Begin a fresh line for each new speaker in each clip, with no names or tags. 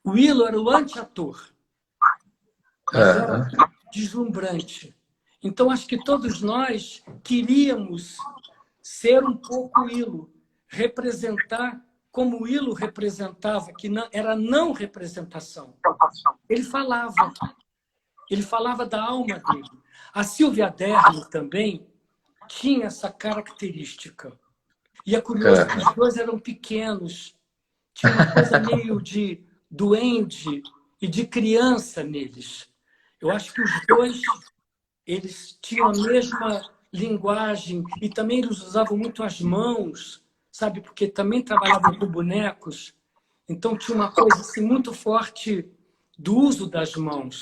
O Ilo era o anti-ator, mas era deslumbrante. Então, acho que todos nós queríamos ser um pouco o Ilo, representar como o Ilo representava, que não, era não representação. Ele falava da alma dele. A Silvia Adlerle também tinha essa característica. E é curioso que os dois eram pequenos. Tinha uma coisa meio de duende e de criança neles. Eu acho que os dois eles tinham a mesma linguagem e também eles usavam muito as mãos, sabe? Porque também trabalhavam com bonecos. Então tinha uma coisa assim, muito forte do uso das mãos.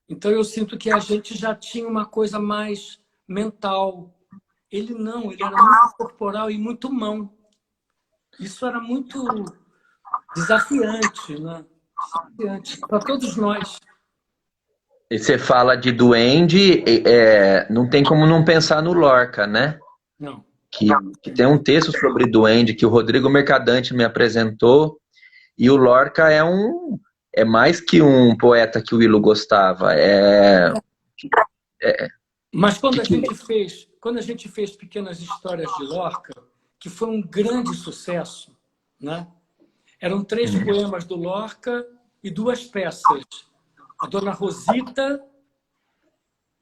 Então eu sinto que a gente já tinha uma coisa mais mental. Ele não, ele era muito corporal e muito mão. Isso era muito desafiante, né? Desafiante para todos nós.
E você fala de duende, não tem como não pensar no Lorca, né?
Não.
Que tem um texto sobre duende que o Rodrigo Mercadante me apresentou, e o Lorca é mais que um poeta que o Ilo gostava.
Mas quando a gente fez Pequenas Histórias de Lorca, que foi um grande sucesso, né? Eram 3 poemas do Lorca e 2 peças. A Dona Rosita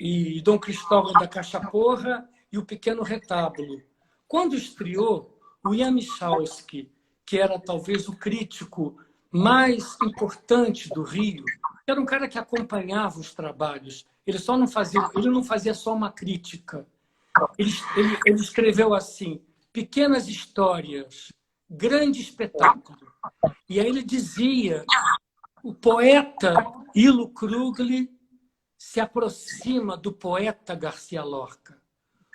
e Dom Cristóvão da Cachaporra e o Pequeno Retábulo. Quando estreou, o Ian Michalski, que era talvez o crítico mais importante do Rio, era um cara que acompanhava os trabalhos. Ele não fazia só uma crítica. Ele escreveu assim: pequenas histórias, grande espetáculo. E aí ele dizia: o poeta Ilo Krugli se aproxima do poeta Garcia Lorca.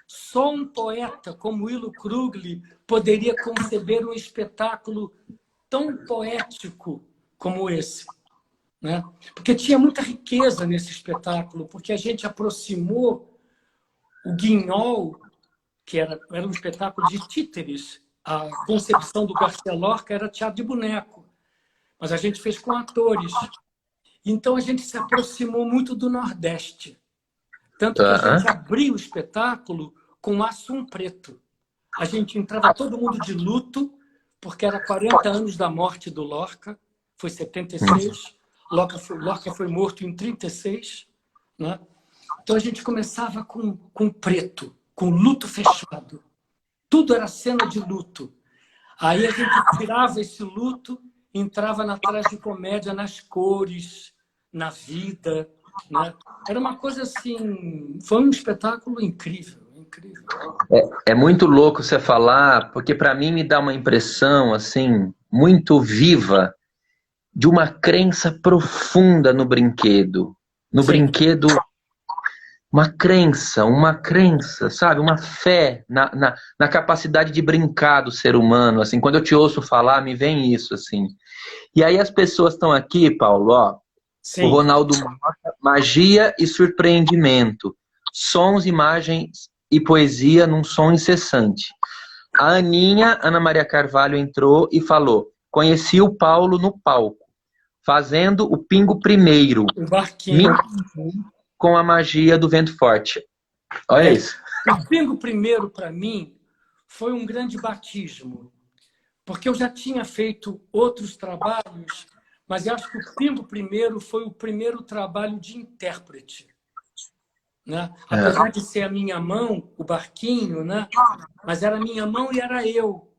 Só um poeta como Ilo Krugli poderia conceber um espetáculo tão poético como esse, né? Porque tinha muita riqueza nesse espetáculo, porque a gente aproximou o Guignol, que era um espetáculo de títeres. A concepção do Garcia Lorca era teatro de boneco, mas a gente fez com atores. Então a gente se aproximou muito do Nordeste. Tanto que a gente abriu o espetáculo com Assum Preto. A gente entrava todo mundo de luto, porque era 40 anos da morte do Lorca, foi 76, Lorca foi morto em 36, né? Então a gente começava com preto, com luto fechado. Tudo era cena de luto. Aí a gente tirava esse luto, entrava na tragicomédia, nas cores, na vida, né? Era uma coisa assim, foi um espetáculo incrível, incrível.
É muito louco você falar, porque para mim me dá uma impressão assim muito viva de uma crença profunda no brinquedo. No
Sim.
brinquedo, uma crença, sabe? Uma fé na capacidade de brincar do ser humano. Assim, quando eu te ouço falar, me vem isso, assim. E aí as pessoas estão aqui, Paulo, ó,
Sim.
o Ronaldo Mota, magia e surpreendimento. Sons, imagens e poesia num som incessante. A Aninha, Ana Maria Carvalho, entrou e falou: conheci o Paulo no palco, fazendo o Pingo Primeiro.
O barquinho.
Com a magia do vento forte. Olha isso.
O Pingo Primeiro, para mim, foi um grande batismo. Porque eu já tinha feito outros trabalhos, mas eu acho que o Pingo Primeiro foi o primeiro trabalho de intérprete, né? Apesar de ser a minha mão, o barquinho, né? Mas era a minha mão e era eu.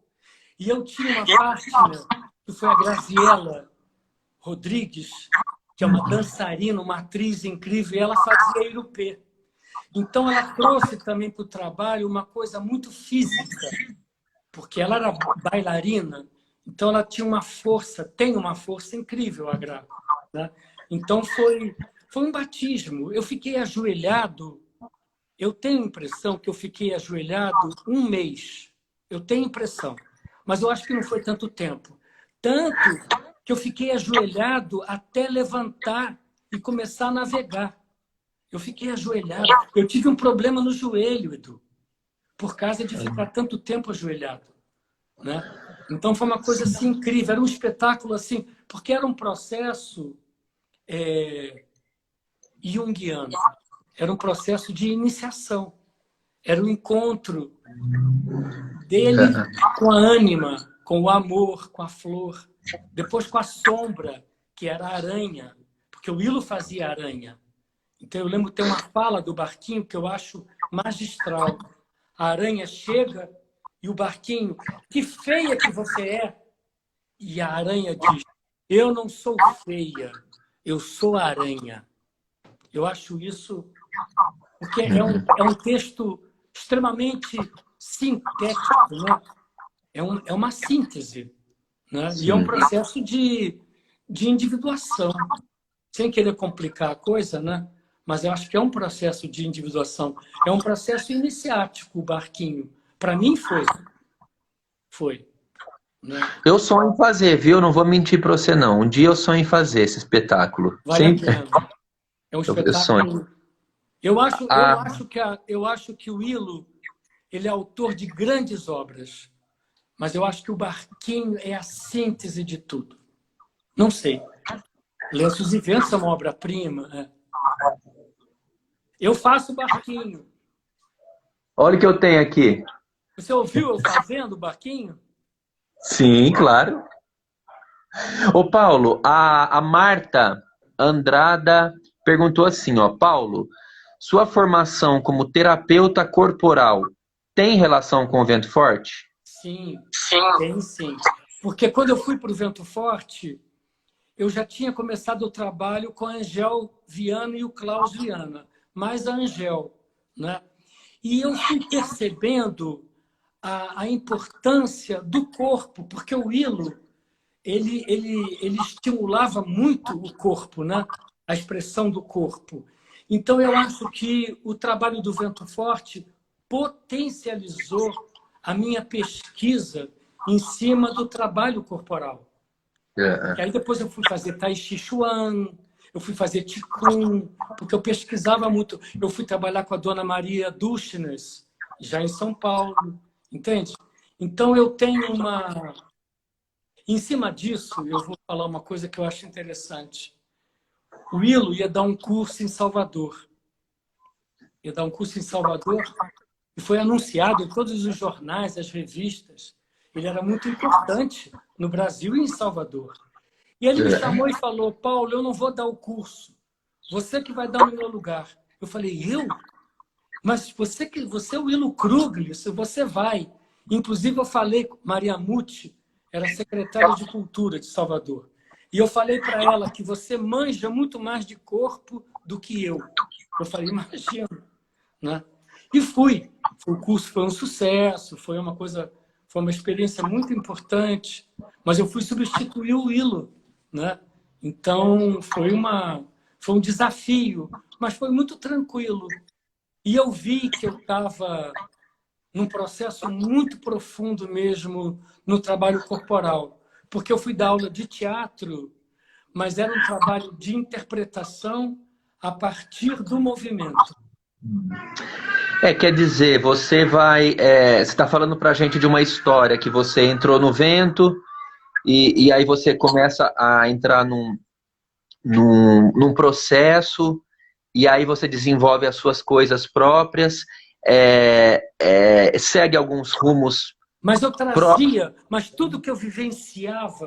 E eu tinha uma partner, que foi a Graziella Rodrigues, que é uma dançarina, uma atriz incrível, e ela fazia Irupê. Então, ela trouxe também para o trabalho uma coisa muito física, porque ela era bailarina, então ela tinha uma força, tem uma força incrível, a Gra, né? Então, foi um batismo. Eu fiquei ajoelhado, eu tenho a impressão que eu fiquei ajoelhado 1 mês. Eu tenho impressão, mas eu acho que não foi tanto tempo. Tanto que eu fiquei ajoelhado até levantar e começar a navegar. Eu fiquei ajoelhado. Eu tive um problema no joelho, Edu, por causa de ficar tanto tempo ajoelhado, né? Então foi uma coisa assim incrível, era um espetáculo assim, porque era um processo junguiano, era um processo de iniciação, era um encontro dele com a ânima, com o amor, com a flor, depois com a sombra, que era a aranha, porque o Ilo fazia aranha. Então eu lembro de ter uma fala do Barquinho que eu acho magistral. A aranha chega e o Barquinho, que feia que você é! E a aranha diz, eu não sou feia, eu sou a aranha. Eu acho isso, porque é um texto extremamente sintético, né? É uma síntese, né? E é um processo de individuação, sem querer complicar a coisa, né? Mas eu acho que é um processo de individuação, é um processo iniciático, o Barquinho. Para mim foi. Né?
Eu sonho em fazer, viu? Não vou mentir para você, não. Um dia eu sonho em fazer esse espetáculo.
Vale a pena. É um
Eu sonho.
espetáculo. Eu acho que o Ilo, ele é autor de grandes obras, mas eu acho que o Barquinho é a síntese de tudo. Não sei. Lenços e Ventos é uma obra-prima. Né? Eu faço Barquinho.
Olha o que eu tenho aqui.
Você ouviu eu fazendo o Barquinho?
Sim, claro. Ô, Paulo, a Marta Andrada perguntou assim, ó, Paulo, sua formação como terapeuta corporal tem relação com o Vento Forte?
Sim, tem sim. Porque quando eu fui para o Vento Forte, eu já tinha começado o trabalho com a Angel Viana e o Klaus Viana, mais a Angel, né? E eu fui percebendo a importância do corpo, porque o Ilo, ele estimulava muito o corpo, né? A expressão do corpo. Então, eu acho que o trabalho do Vento Forte potencializou a minha pesquisa em cima do trabalho corporal. E aí depois eu fui fazer Tai Chi Chuan, eu fui fazer Qigong, porque eu pesquisava muito. Eu fui trabalhar com a Dona Maria Duchnes, já em São Paulo, entende? Então eu tenho uma... Em cima disso, eu vou falar uma coisa que eu acho interessante. O Ilo ia dar um curso em Salvador. Ia dar um curso em Salvador e foi anunciado em todos os jornais, as revistas. Ele era muito importante no Brasil e em Salvador. E ele me chamou e falou, Paulo, eu não vou dar o curso. Você que vai dar no meu lugar. Eu falei, eu? Mas você é o Ilo Krugli, você vai. Inclusive, eu falei, Maria Muti era secretária de Cultura de Salvador. E eu falei para ela que você manja muito mais de corpo do que eu. Eu falei, imagina. Né? E fui. O curso foi um sucesso, foi uma experiência muito importante, mas eu fui substituir o Ilo. Né? Então, foi um desafio, mas foi muito tranquilo. E eu vi que eu estava num processo muito profundo mesmo no trabalho corporal, porque eu fui dar aula de teatro, mas era um trabalho de interpretação a partir do movimento.
Quer dizer, você está falando para a gente de uma história que você entrou no vento e aí você começa a entrar num processo e aí você desenvolve as suas coisas próprias, segue alguns rumos.
Mas eu trazia, mas tudo que eu vivenciava